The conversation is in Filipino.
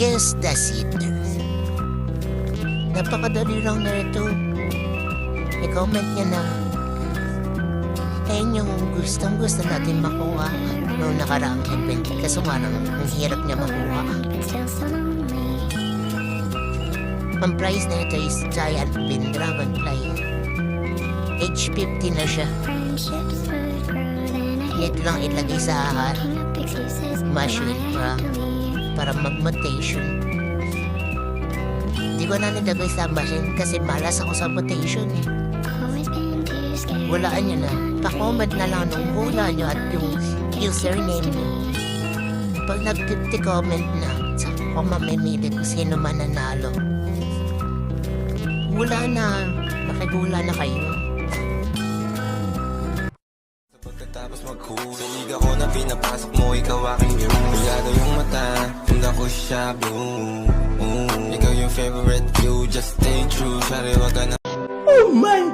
Guess that's it. Napakadali lang na ito. I-comment niya na ayun yung gustong-gusto natin makuha noong nakaraang event. Kaso nga lang, ang hirap niya makuha. Ang price na ito is Giant Pin Dragonfly. Age 50 na siya. Ito lang ilagay sa machine para mag-mutation. Hindi ko na nilagay sa machine kasi malas ako sa mutation eh. Walaan nyo na. Pa-comment na lang nung hula nyo at yung username nyo. Pag nag-50 comment na, saka ko mamimili kung sino man nanalo. Wala na. Nakigula na kayo. Pagkatapos mag-cool sa liga ko na pinapasok mo, ikaw aking view. Bigado yung mata, tunda ko siya blue. Ikaw yung favorite view, just stay true. Sorry, wag ka na. Oh my